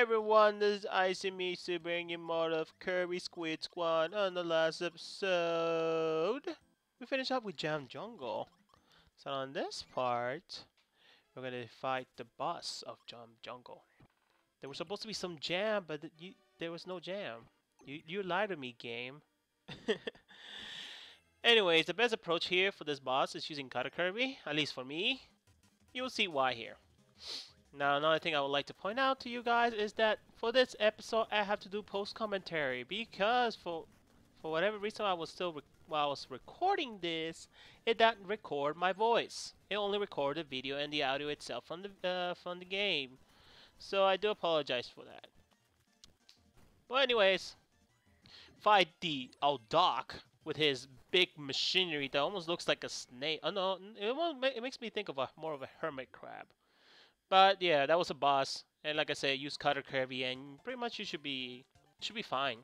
everyone, this is Icy Misu bringing more of Kirby Squid Squad. On the last episode, we finished up with Jam Jungle. So on this part, we're gonna fight the boss of Jam Jungle. There was supposed to be some jam, but there was no jam. You lied to me, game. Anyways, the best approach here for this boss is using Cutter Kirby, at least for me. You'll see why here. Now, another thing I would like to point out to you guys is that for this episode, I have to do post commentary because for whatever reason, while I was recording this, it didn't record my voice. It only recorded the video and the audio itself from the game. So I do apologize for that. But anyways, fight the Aldok with his big machinery that almost looks like a snake. Oh no, it makes me think of more of a hermit crab. But yeah, that was a boss, and like I said, use Cutter Kirby, and pretty much you should be fine.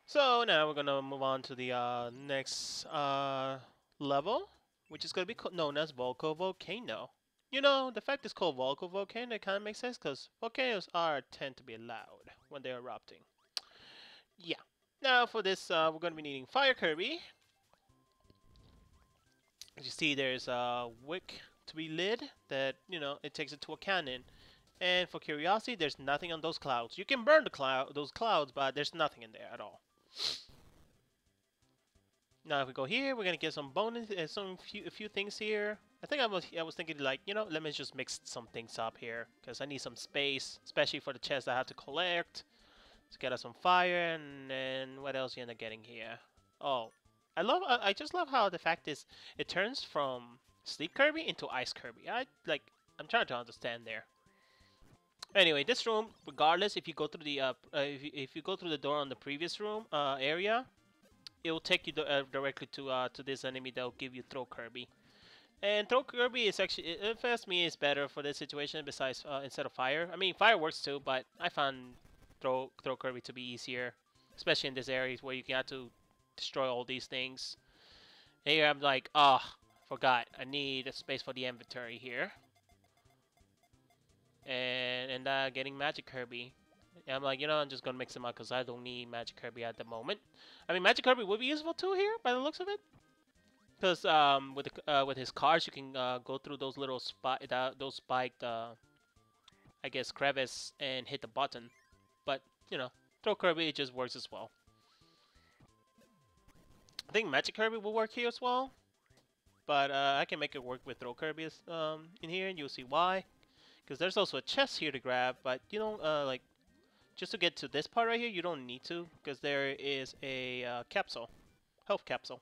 So now we're gonna move on to the next level, which is gonna be known as Volcano. You know, the fact it's called Volcano kind of makes sense because volcanoes tend to be loud when they're erupting. Yeah. Now for this, we're gonna be needing Fire Kirby. As you see, there's a wick to be lit that, you know, it takes it to a cannon. And for curiosity, there's nothing on those clouds. You can burn those clouds, but there's nothing in there at all. Now if we go here, we're gonna get some bonus, a few things here. I was thinking like, you know, let me just mix some things up here because I need some space, especially for the chest I have to collect. Let's get us some fire, and then what else you end up getting here? Oh, I just love how the fact is it turns from Sleep Kirby into Ice Kirby. I'm trying to understand there. Anyway, this room, regardless if you go through the if you go through the door on the previous room area, it will take you directly to this enemy that will give you Throw Kirby. And Throw Kirby is actually, if you ask me, is better for this situation besides instead of Fire. I mean, Fire works too, but I found Throw Kirby to be easier, especially in this area where you have to destroy all these things. And here I'm like, forgot. I need a space for the inventory here. And getting Magic Kirby. And I'm like, you know, I'm just gonna mix them up because I don't need Magic Kirby at the moment. I mean, Magic Kirby would be useful too here, by the looks of it. Because with his cars, you can go through those little those spiked, I guess, crevice and hit the button. But you know, Throw Kirby it just works as well. I think Magic Kirby will work here as well. But I can make it work with Throw Kirby in here, and you'll see why. Because there's also a chest here to grab, but you don't like just to get to this part right here. You don't need to, because there is a capsule, health capsule.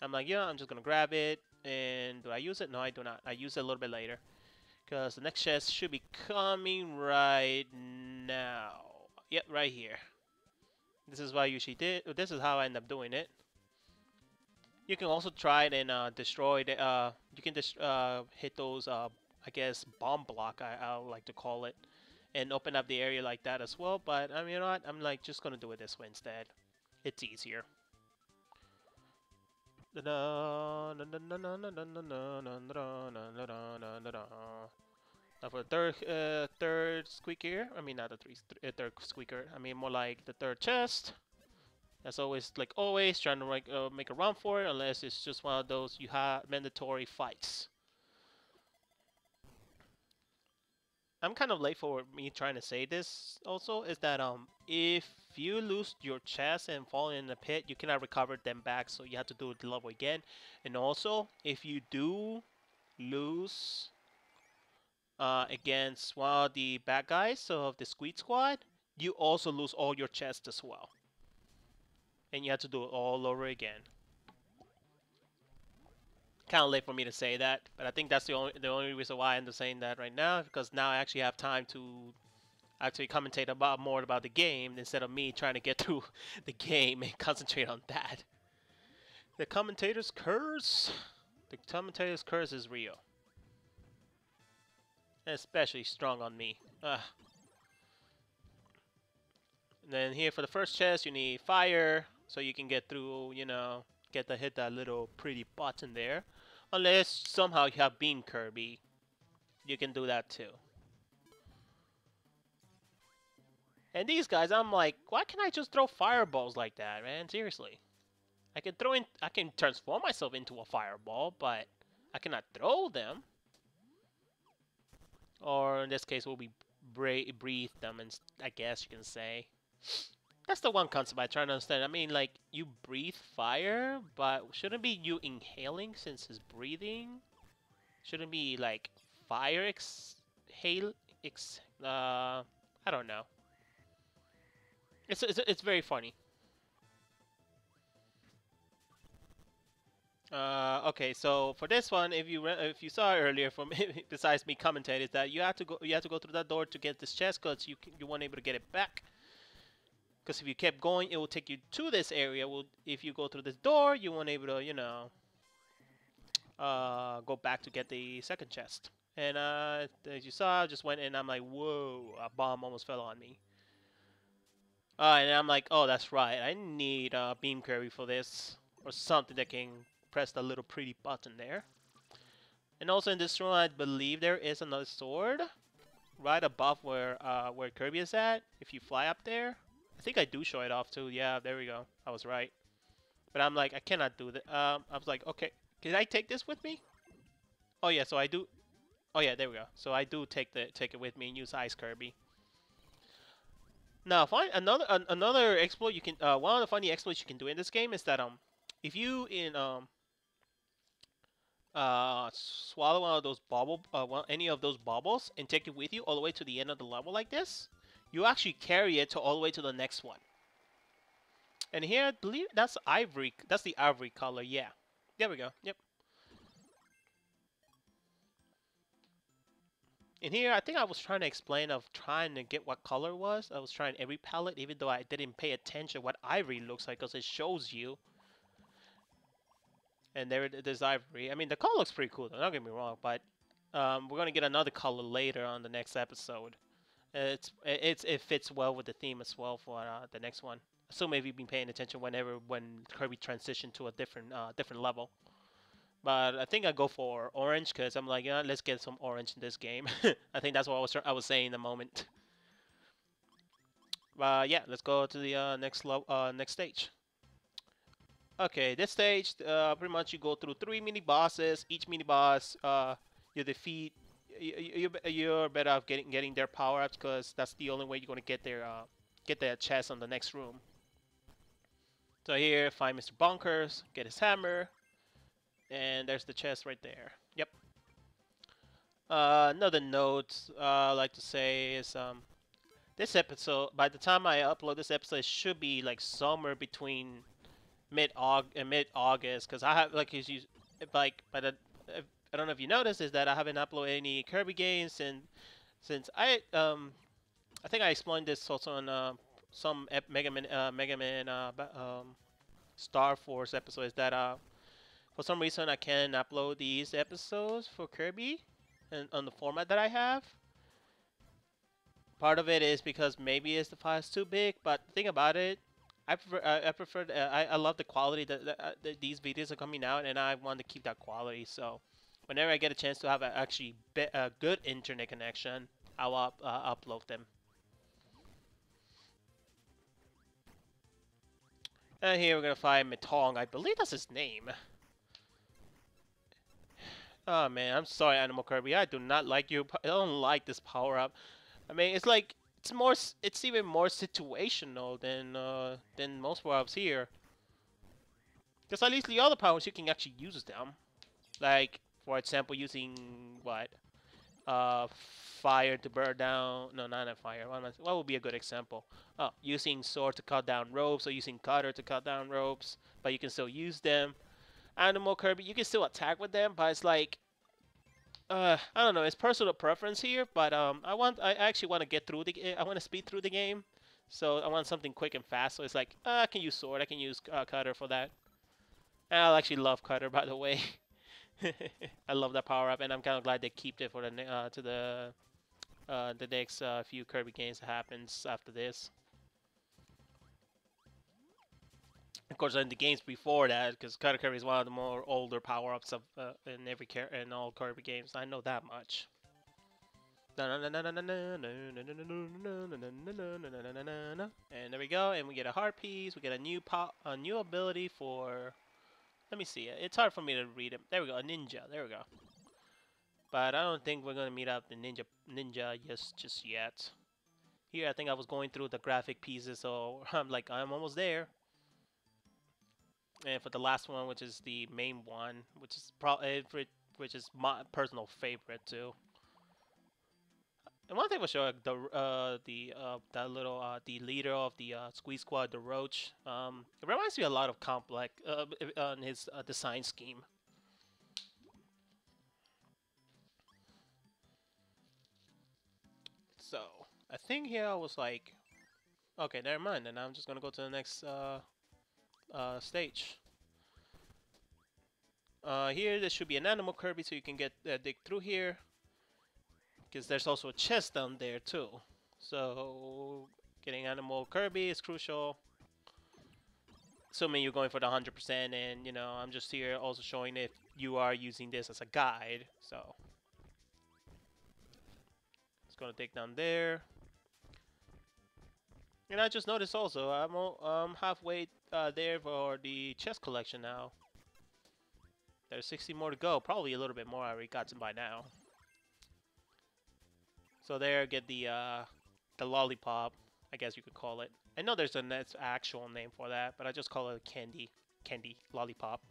I'm like, yeah, I'm just gonna grab it. And do I use it? No, I do not. I use it a little bit later, because the next chest should be coming right now. Yep, right here. This is what I usually did. This is how I end up doing it. You can also try it and destroy the. You can just hit those. I guess bomb block. I like to call it, and open up the area like that as well. But I mean, you know what? I'm like just gonna do it this way instead. It's easier. Now for the third squeaker. I mean, not the third squeaker. I mean, more like the third chest. That's always, like always, trying to make a run for it, unless it's just one of those you have mandatory fights. I'm kind of late for me trying to say this also, is that if you lose your chest and fall in the pit, you cannot recover them back, so you have to do the level again. And also, if you do lose against one of the bad guys of the Squeak Squad, you also lose all your chests as well. And you have to do it all over again. Kind of late for me to say that, but I think that's the only reason why I end up saying that right now, because now I actually have time to actually commentate more about the game instead of me trying to get through the game and concentrate on that. The commentator's curse. The commentator's curse is real, and especially strong on me. And then here for the first chest, you need fire, so you can get through. You know, hit that little pretty button there. Unless somehow you have Beam Kirby, you can do that too. And these guys, I'm like, why can't I just throw fireballs like that, man? Seriously. I can transform myself into a fireball, but I cannot throw them. Or in this case, will be breathe them, and I guess you can say. That's the one concept I try to understand. I mean, like, you breathe fire, but shouldn't be you inhaling since it's breathing? Shouldn't be, like, fire exhale? I don't know. It's very funny. Okay, so for this one, if you saw earlier from besides me commentating, is that you have to go through that door to get this chest, cause you weren't able to get it back. Because if you kept going, it will take you to this area. Well, if you go through this door, you won't able to go back to get the second chest. And as you saw, I just went and I'm like, whoa, a bomb almost fell on me. And I'm like, oh, that's right. I need a beam Kirby for this, or something that can press the little pretty button there. And also in this room, I believe there is another sword right above where Kirby is at. If you fly up there, I think I do show it off too. Yeah, there we go. I was right. But I'm like, I cannot do that. I was like, okay, can I take this with me? Oh yeah, so I do. Oh yeah, there we go. So I do take it with me and use Ice Kirby. Now, find another exploit you can. One of the funny exploits you can do in this game is that if you swallow one of those any of those bubbles and take it with you all the way to the end of the level like this, you actually carry it to all the way to the next one. And here, I believe that's ivory. That's the ivory color. Yeah, there we go. Yep. In here, I think I was trying to explain of trying to get what color was. I was trying every palette, even though I didn't pay attention what ivory looks like, because it shows you. And there's ivory. I mean, the color looks pretty cool. Don't get me wrong, but we're gonna get another color later on the next episode. It fits well with the theme as well for the next one. So maybe you've been paying attention when Kirby transitioned to a different level. But I think I go for orange because I'm like, yeah, let's get some orange in this game. I think that's what I was saying in the moment. Yeah, let's go to the next stage. Okay, this stage, pretty much you go through 3 mini bosses. Each mini boss, you defeat. You're better off getting their power ups because that's the only way you're gonna get their chest on the next room. So here, find Mr. Bonkers, get his hammer, and there's the chest right there. Yep. Another note I like to say is this episode. By the time I upload this episode, it should be like somewhere between mid August, because I have like you like by the I don't know if you noticed is that I haven't uploaded any Kirby games and since I think I explained this also on some Mega Man Star Force episodes that for some reason I can't upload these episodes for Kirby and on the format that I have. Part of it is because maybe it's the file's too big, but think about it. I love the quality that these videos are coming out, and I want to keep that quality. So, whenever I get a chance to have a good internet connection, I'll upload them. And here we're gonna find Metong. I believe that's his name. Oh man, I'm sorry, Animal Kirby. I do not like you. I don't like this power up. I mean, it's like it's even more situational than most power ups here. Because at least the other powers you can actually use them. Like, for example, using what? Uh, fire to burn down. No, not a fire. What would be a good example? Oh, using sword to cut down ropes, or using cutter to cut down ropes, but you can still use them. Animal Kirby, you can still attack with them, but it's like, I don't know. It's personal preference here, but I actually want to get through I want to speed through the game, so I want something quick and fast. So it's like, I can use sword, I can use cutter for that. And I actually love cutter, by the way. I love that power up, and I'm kind of glad they keep it for the next few Kirby games that happens after this. Of course, in the games before that, because Cutter Kirby is one of the more older power ups of in all Kirby games. I know that much. And there we go, and we get a heart piece. We get a new ability for. Let me see. It's hard for me to read it. There we go, a ninja. There we go. But I don't think we're gonna meet up the ninja just yet. Here, I think I was going through the graphic pieces, so I'm almost there. And for the last one, which is the main one, which is my personal favorite too. And one thing for sure, that little the leader of the Squeak Squad, the Roach, it reminds me a lot of Complex on his design scheme. So I think here I was like, okay, never mind. Then I'm just gonna go to the next stage. Here there should be an animal Kirby, so you can get dig through here. Because there's also a chest down there too. So getting animal Kirby is crucial. Assuming you're going for the 100%, and you know, I'm just here also showing if you are using this as a guide. So it's gonna take down there. And I just noticed also I'm halfway there for the chest collection now. There's 60 more to go, probably a little bit more I already got by now. So there, get the lollipop, I guess you could call it. I know there's an actual name for that, but I just call it candy, lollipop,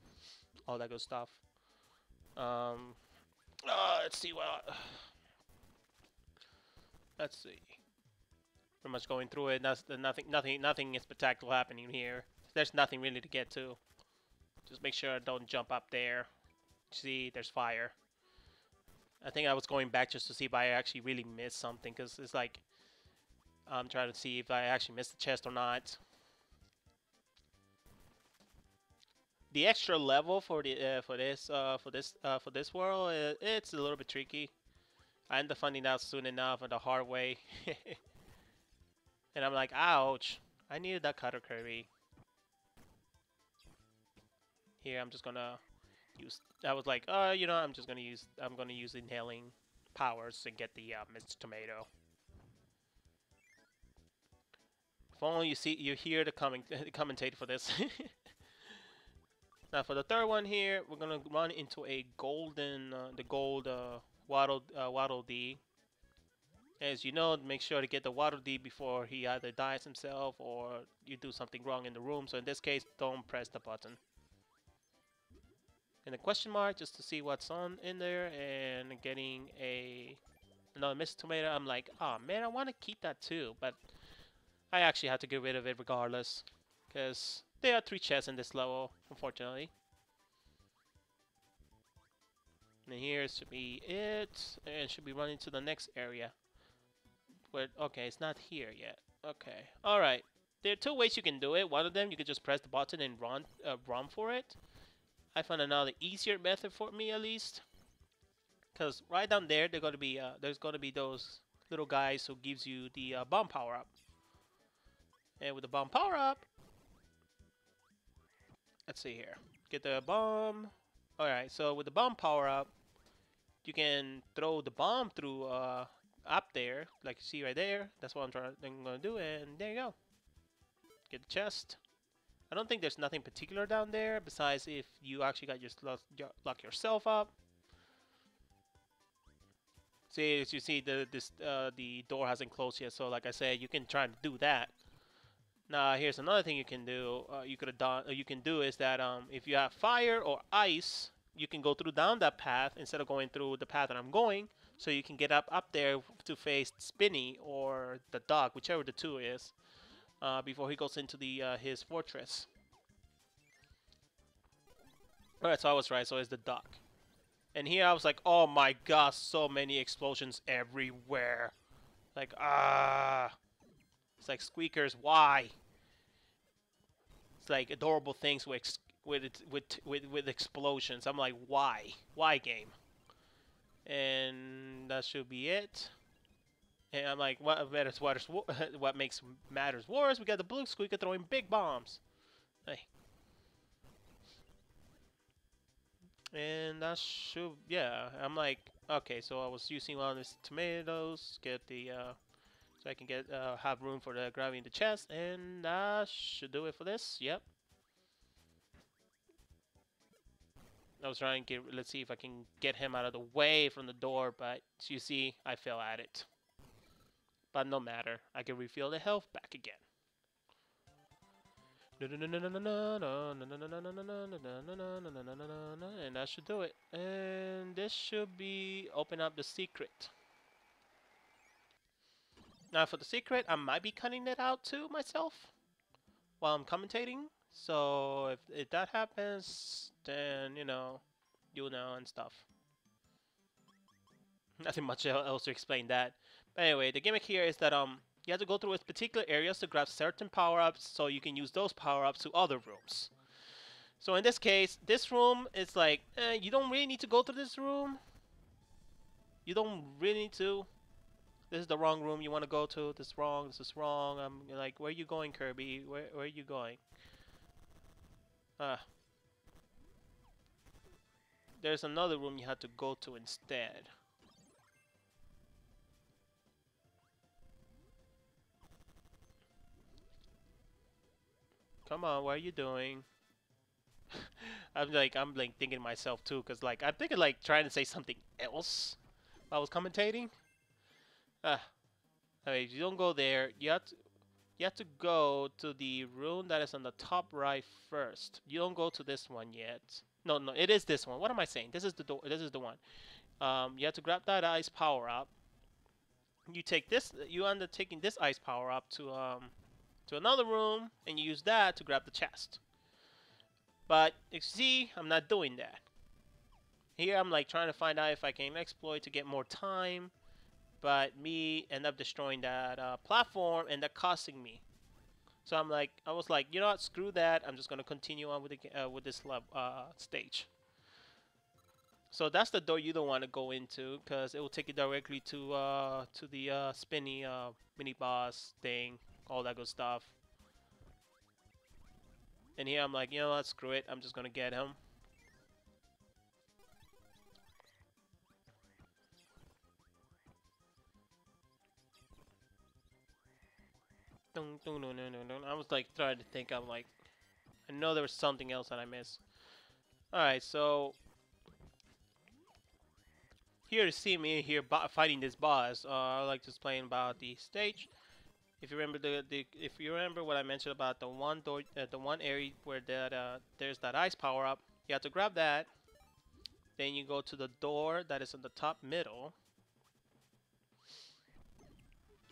all that good stuff. Let's see what. Let's see. Pretty much going through it. Nothing is spectacular happening here. There's nothing really to get to. Just make sure I don't jump up there. See, there's fire. I think I was going back just to see if I actually really missed something, because it's like I'm trying to see if I actually missed the chest or not. The extra level for the for this world, it's a little bit tricky. I end up finding out soon enough the hard way, and I'm like, ouch! I needed that cutter Kirby. Here, I'm just gonna use. I was like, you know, I'm gonna use inhaling powers and get the Mr. Tomato. If only you hear the commentator for this. Now for the third one here, we're gonna run into a golden, the gold Waddle Dee. As you know, make sure to get the Waddle Dee before he either dies himself or you do something wrong in the room. So in this case, don't press the button. And a question mark just to see what's on in there, and getting another Mr. Tomato. I'm like, oh man, I want to keep that too, but I actually have to get rid of it regardless, because there are 3 chests in this level, unfortunately. And here should be it, and should be running to the next area. Where, okay, it's not here yet. Okay, all right. There are 2 ways you can do it. One of them, you could just press the button and run for it. I found another easier method for me, at least, because right down there, there's gonna be those little guys who gives you the bomb power up. And with the bomb power up, let's see here, get the bomb. All right, so with the bomb power up, you can throw the bomb through up there, like you see right there. That's what I'm gonna do, and there you go. Get the chest. I don't think there's nothing particular down there besides if you actually got lock yourself up. See, as you see, the door hasn't closed yet, so like I said, you can try to do that. Now, here's another thing you can do. You can do is that if you have fire or ice, you can go down that path instead of going through the path that I'm going. So you can get up there to face Spinny or the dog, whichever the 2 is, before he goes into his fortress. All right, so I was right. So it's the dog. And here I was like, oh my gosh, so many explosions everywhere. Like, it's like squeakers. Why? It's like adorable things with explosions. I'm like, why? Why, game? And that should be it. And I'm like, what makes matters worse? We got the blue squeaker throwing big bombs. Hey. And that should, yeah. I'm like, Okay, so I was using one of these tomatoes, get the so I can get have room for the grabbing the chest, and that should do it for this. Yep. I was trying to get. Let's see if I can get him out of the way from the door, but as you see, I fell at it. But no matter, I can refill the health back again. And that should do it. And this should be open up the secret. Now for the secret, I might be cutting it out too myself while I'm commentating. So if that happens, then you'll know and stuff. Nothing much else to explain that. But anyway, the gimmick here is that you have to go through particular areas to grab certain power-ups so you can use those power-ups to other rooms. So in this case, this room is like, you don't really need to go through this room. You don't really need to. This is the wrong room you want to go to. This is wrong. This is wrong. I'm like, where are you going, Kirby? Where are you going? There's another room you have to go to instead. Come on, what are you doing? I'm like thinking to myself too, cause like I'm thinking like trying to say something else while I was commentating. I mean, if you don't go there, you have to go to the room that is on the top right first. You don't go to this one yet. No, no, it is this one. What am I saying? This is the door. This is the one. You have to grab that ice power up. You take this. You end up taking this ice power up to another room, and you use that to grab the chest. But you see, I'm not doing that. Here, I'm like trying to find out if I can exploit to get more time, but me end up destroying that platform, and that costing me. So I was like, you know what? Screw that. I'm just gonna continue on with this stage. So that's the door you don't want to go into, because it will take you directly to the spinny mini boss thing, all that good stuff. And here I'm like, you know what? Screw it. I'm just gonna get him. I was like trying to think. I'm like, I know there was something else that I missed. All right, so here to see me here fighting this boss. I like to explain about the stage. If you remember if you remember what I mentioned about the one door, the one area where there's that ice power up, you have to grab that. Then you go to the door that is in the top middle.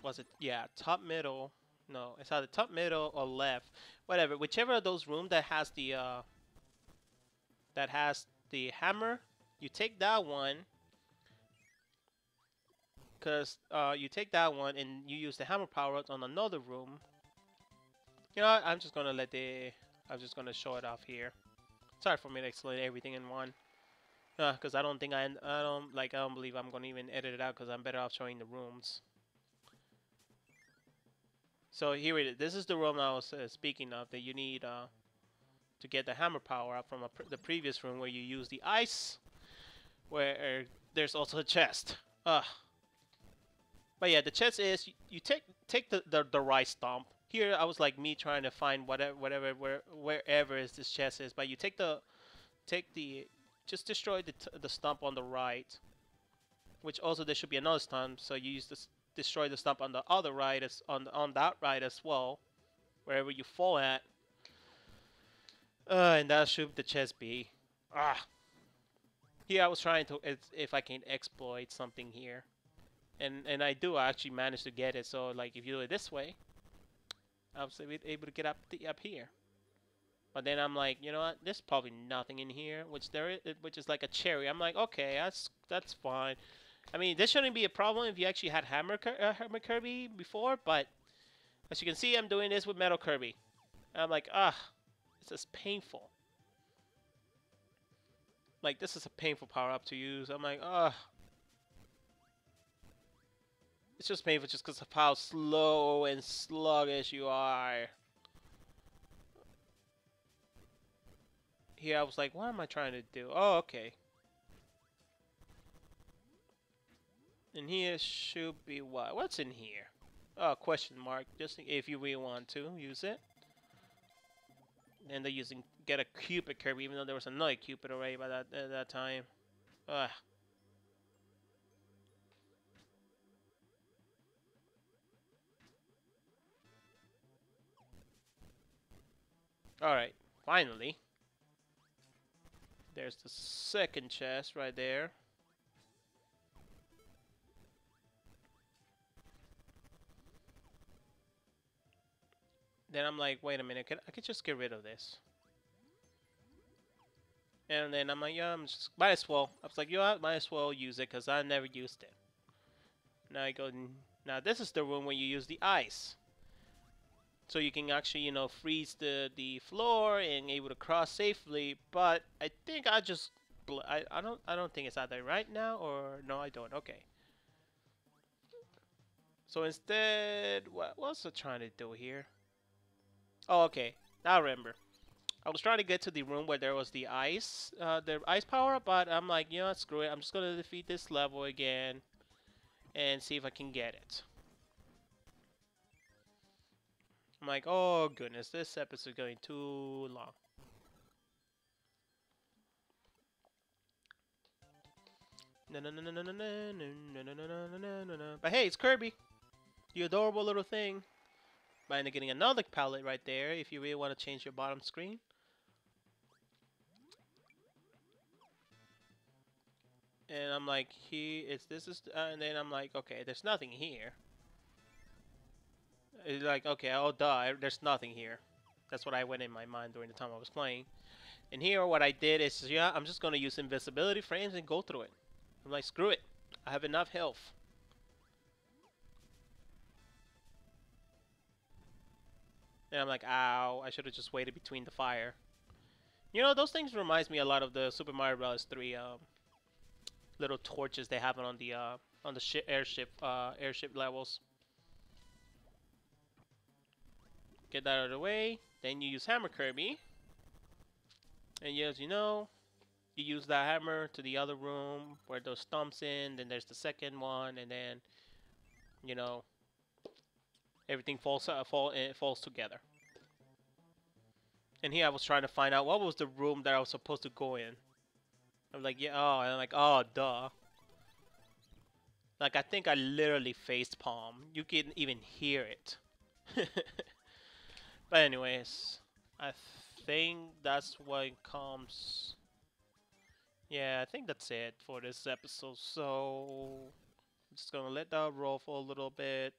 Was it? Yeah, top middle. No, it's either top middle or left, whatever. Whichever of those rooms that has the hammer, you take that one. Because you take that one and you use the hammer power on another room. You know what? I'm just gonna show it off here. Sorry for me to explain everything in one. Because I don't think I don't believe I'm gonna even edit it out, because I'm better off showing the rooms. So here it is. This is the room I was speaking of that you need to get the hammer power up from the previous room where you use the ice, where there's also a chest. But yeah, the chest is you take the right stomp. Here I was like me trying to find wherever is this chest is, but you take the just destroy the stump on the right, which also there should be another stump. So you use this destroy the stump on the other right on that right as well, wherever you fall at. And that should the chest be. Here I was trying to if I can exploit something here. And I actually manage to get it. So like if you do it this way, I was able to get up here. But then I'm like, you know what? There's probably nothing in here, which is like a cherry. I'm like, okay, that's fine. I mean, this shouldn't be a problem if you actually had Hammer Kirby before, but as you can see, I'm doing this with Metal Kirby. And I'm like, this is painful. Like, this is a painful power-up to use. I'm like, it's just painful just because of how slow and sluggish you are. Here I was like, what am I trying to do? Oh, okay. And here should be what? What's in here? Oh, question mark. Just if you really want to use it. And they're using get a Cupid Kirby, even though there was another Cupid already by that time. Ugh. All right, finally. There's the second chest right there. Then I'm like, wait a minute, I could just get rid of this. And then I'm like, yeah, I'm just might as well. I was like, you know what, might as well use it because I never used it. Now I go. Now this is the room where you use the ice, so you can actually, you know, freeze the floor and able to cross safely. But I think I just I don't think it's either right now or no, I don't. Okay. So instead, what was I trying to do here? Oh, okay. Now I remember. I was trying to get to the room where there was the ice power, but I'm like, you know, screw it. I'm just gonna defeat this level again and see if I can get it. I'm like, oh goodness, this episode is going too long. But hey, it's Kirby, you adorable little thing. By getting another palette right there, if you really want to change your bottom screen. And I'm like, and then I'm like, okay, there's nothing here. It's like, okay, oh duh, there's nothing here. That's what I went in my mind during the time I was playing. And here, what I did is, yeah, I'm just gonna use invisibility frames and go through it. I'm like, screw it, I have enough health. And I'm like, ow, I should have just waited between the fire. You know, those things reminds me a lot of the Super Mario Bros. 3 little torches they have on the airship levels. Get that out of the way. Then you use Hammer Kirby. And as you know, you use that hammer to the other room where those stumps in. Then there's the second one, and then you know everything falls together. And here I was trying to find out what was the room that I was supposed to go in. I'm like, yeah, oh, and I'm like, oh, duh. Like, I think I literally faced palm. You can even hear it. But anyways, I think that's what comes. Yeah, I think that's it for this episode. So I'm just gonna let that roll for a little bit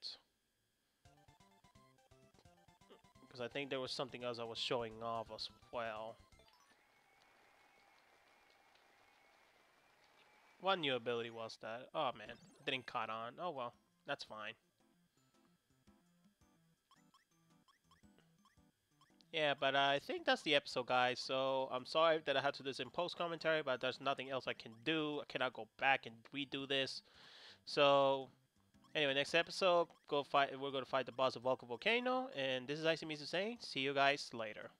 because I think there was something else I was showing off as well. What new ability was that? Oh man, didn't caught on. Oh well, that's fine. Yeah, but I think that's the episode, guys. So I'm sorry that I had to do this in post commentary, but there's nothing else I can do. I cannot go back and redo this. So anyway, next episode, go fight. We're gonna fight the boss of Volcano, and this is Icy saying, see you guys later.